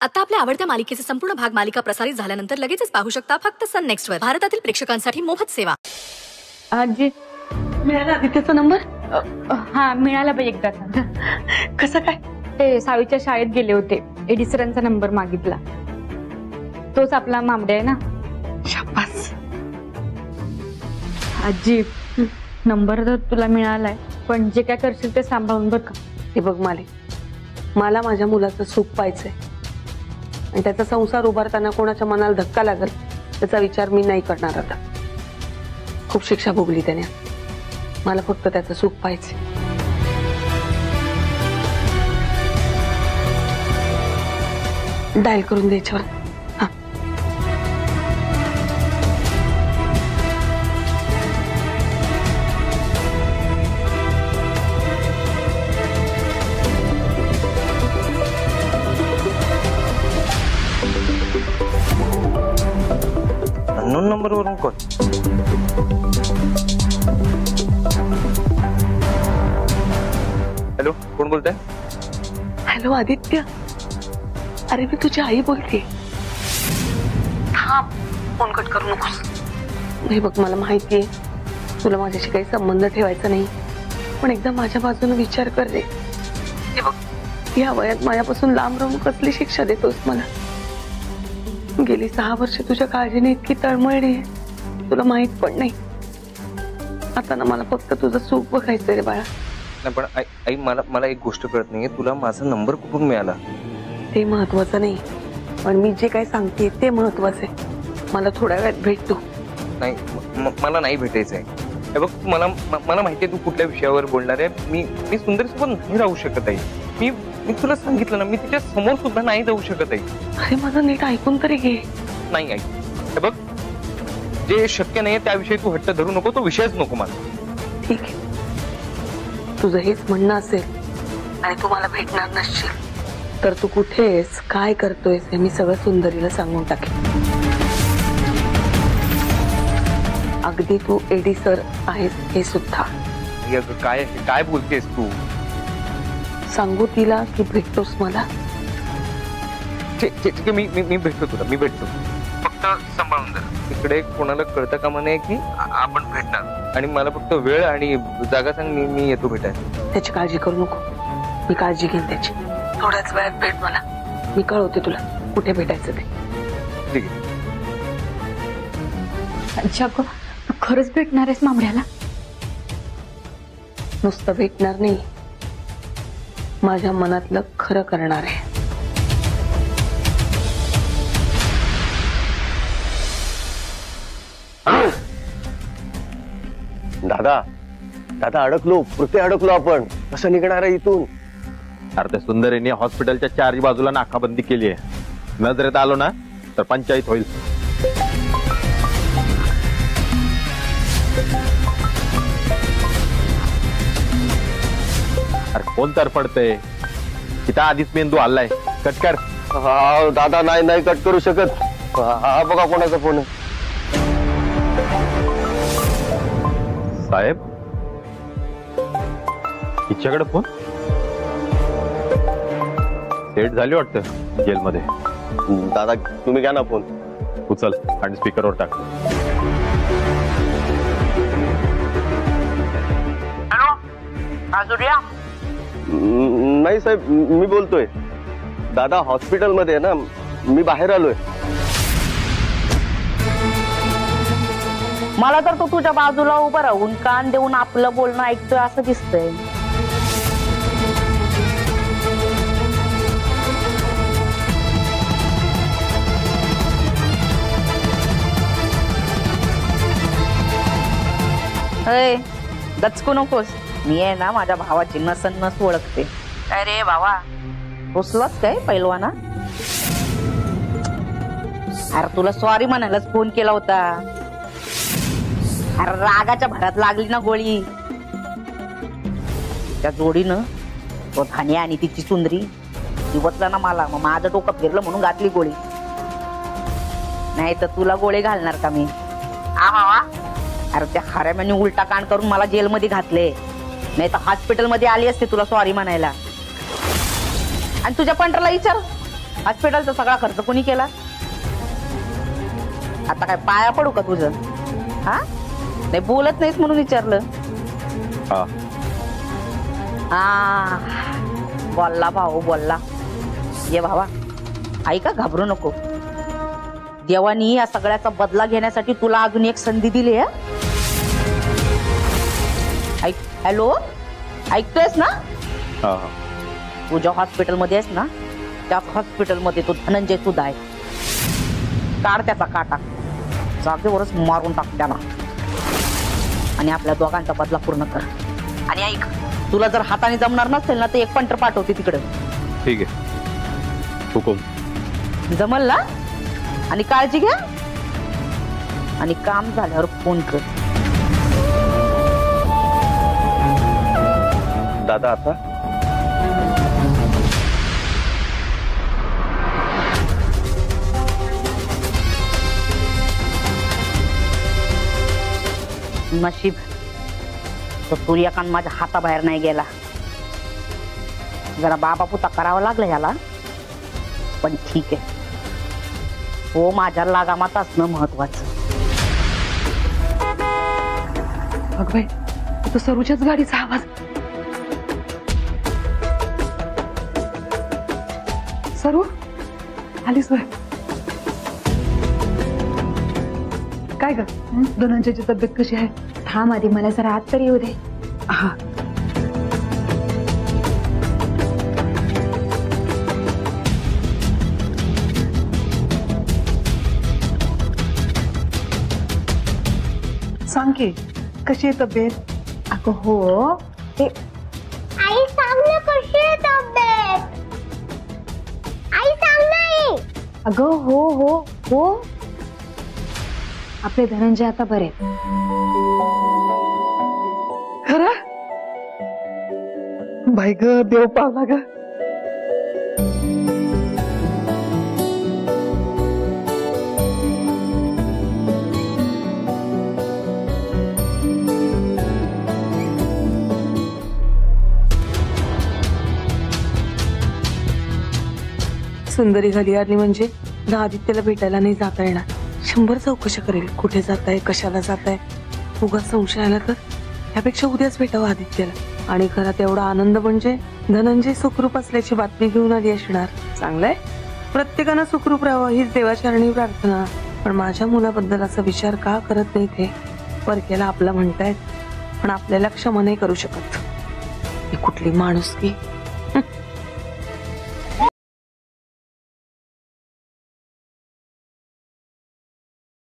आता आपल्या आवडत्या मालिकेचे संपूर्ण भाग मालिका प्रसारित झाल्यानंतर लगेचच पाहू शकता फक्त सन नेक्स्ट वर. भारतातील प्रेक्षकांसाठी मोफत सेवा. आजी मिळाला आदित्यचा नंबर? हा मिळाला बाई एकदा. कसं काय? ते सावीच्या शाळेत गेले होते, एडी सरांचा नंबर मागितला. तोच आपला मामडे आहे ना. शाबास. आजी नंबर तर तुला मिळालाय, पण जे काय करशील ते सांभाळून बघ. हे बघ माले, मला माझ्या मुलाचं सुख पाहायचंय आणि त्याचा संसार उभारताना कोणाच्या मनाला धक्का लागल त्याचा विचार मी नाही करणार. आता खूप शिक्षा भोगली त्याने, मला फक्त त्याचं सुख पाहायचंय. डायल करून द्यायच्यावर. हा अननोन नंबरवरून कॉल. हॅलो, कोण बोलतंय? हॅलो आदित्य, अरे मी तुझी आई बोलते. थांब, फोन कट करू नकोस. हे बघ, मला माहितीये तुला माझ्याशी काही संबंध ठेवायचा नाही, पण एकदा माझ्या बाजूने विचार कर रे. हे बघ, या वयात माझ्यापासून लांब राहून कसली शिक्षा देतोस मला? गेली 6 वर्ष तुझ्या काळजीने इतकी तळमळली, तुला माहित पण नाही. आता ना मला फक्त तुझं सुख बघायचंय रे बाळा. नाही पण आई, मला एक गोष्ट कळत नाहीये, तुला माझा नंबर कुठून मिळाला? ते महत्वाचं नाही, पण मी जे काही सांगते ते महत्वाचं आहे. मला थोड्या वेळात भेटतो. नाही, मला नाही भेटायचंय. हे बघ, मला माहितीये तू कुठल्या विषयावर बोलणार आहे. मी सुंदरी सोबत नाही राहू शकत आहे. मी तुला सांगितलं ना, मी तिच्या समोर सुद्धा नाही जाऊ शकत आहे. अरे माझं नीट ऐकून तरी घे. नाही आई, हे बघ, जे शक्य नाहीये त्याविषयी तू हट्ट धरू नको, तो विषयच नको मला. ठीक आहे, तुझं हेच म्हणणं असेल आणि तू मला भेटणार नसशील तर तू कुठे आहेस, काय करतोयस हे मी सगळं सुंदरीला सांगून टाकेन. अगदी तू एडी सर आहेस हे सुद्धा. काय बोलतेस तू? सांगू तिला की भेटतोस मला? ठीक आहे, मी भेटतो तुला, मी भेटतो. फक्त सांभाळून जा. इकडे कोणाला कळतं कामा नये की आपण भेटणार, आणि मला फक्त वेळ आणि जागा सांग, मी येतो भेटायला. त्याची काळजी करू नको, मी काळजी घेईन त्याची. थोड्याच वेळात भेट मला, मी कळवते तुला कुठे भेटायचं ते. ठीक आहे. अच्छा, तू खरंच भेटणार आहेस मामड्याला? नुसतं भेटणार नाही, माझ्या मनातलं खरं करणार आहे. दादा अडकलो, पुरते अडकलो आपण. कसं निघणार आहे इथून? अरे त्या सुंदरीने हॉस्पिटलच्या 4 बाजूला नाकाबंदी केली आहे. नजरेत आलो ना तर पंचायत होईल. अरे कोण तर पडतंय तिथं? आधीच मेंदू हल्लाय. कट कर. हा दादा, नाही कट करू शकत. हा बघा कोणाचा फोन आहे. साहेब, हिच्याकडे फोन. सेट झाली वाटतं जेलमध्ये. दादा तुम्ही घ्या ना फोन. उचल आणि स्पीकरवर टाक. हॅलो आजुर्या? नाही साहेब, मी बोलतोय. दादा हॉस्पिटलमध्ये आहे ना, मी बाहेर आलोय. मला तर तो तुझ्या बाजूला उभं राहून कान देऊन आपलं बोलणं ऐकतोय असं दिसतंय. गचकू नकोस. मी आहे ना माझ्या भावाची नस ओळखते. अरे भावा, रुसलाच काय पैलवाना? अरे तुला सॉरी म्हणायलाच फोन केला होता. अरे रागाच्या भरात लागली ना गोळी. त्या जोडीनं तो धान्या आणि तिची सुंदरी दिवसला ना मला. मग माझं डोकं फिरलं म्हणून घातली गोळी. नाही तर तुला गोळी घालणार का मी? अरे त्या हऱ्याम्याने उलटा कांड करून मला जेलमध्ये घातले. नाही तर हॉस्पिटल मध्ये आली असते तुला सॉरी म्हणायला. आणि तुझ्या पंटरला विचार, हॉस्पिटलचा सगळा खर्च कोणी केला? आता काय पाया पडू का तुझं? हा नाही बोलत नाहीस म्हणून विचारलं. हा हा बोलला भाऊ बोलला. ये भावा ऐका घाबरू नको. देवानी या सगळ्याचा बदला घेण्यासाठी तुला अजून एक संधी दिली आहे. हॅलो ऐकतोयस ना? हा तू ज्या हॉस्पिटलमध्ये आहेस ना त्याच हॉस्पिटलमध्ये तो धनंजय सुद्धा आहे. काढ त्याचा काटा, जागेवरच मारून टाक त्याला आणि आपल्या दोघांचा बदला पूर्ण कर. आणि ऐक तुला जर हाताने जमणार नसेल ना तर एक पंटर पाठवते तिकडे. ठीक आहे हुकुम. जमल ना? आणि काळजी घ्या आणि काम झाल्यावर फोन कर. दादा आता नशीब तो सूर्यकांत माझ्या हाताबाहेर नाही गेला. जरा बाबा पुता करावा लागला याला, पण ठीक आहे. हो माझ्या लागामात असणं महत्वाचं. बघ बाई तो सरूच्याच गाडीचा आवाज. सरू आलीस बाय. काय ग धनंजयची तब्येत कशी आहे? थांब आधी मला जरा आत तरी येऊ दे. हा सांग की कशी आहे तब्येत? अगं हो ते आई सांग ना कशी आहे तब्येत. आई सांग ना. अगं हो हो हो आपले धनंजय आता बरे आहेत. खरं? बाई ग देव पावला ग. सुंदरी घरी आली म्हणजे आदित्यला भेटायला नाही जाता येणार. 100 चौकशा करेल कुठे जाताय कशाला जाताय. उगा संशय आला तर यापेक्षा उद्याच भेटावं आदित्यला. आणि घरात एवढा आनंद म्हणजे धनंजय सुखरूप असल्याची बातमी घेऊन आली असणार. चांगलंय प्रत्येकानं सुखरूप राहावं हीच देवाचरणी प्रार्थना. पण माझ्या मुलाबद्दल असा विचार का करत नाही ते? परक्याला आपलं म्हणतायत पण आपल्याला क्षमा नाही करू शकत. ही कुठली माणुसकी.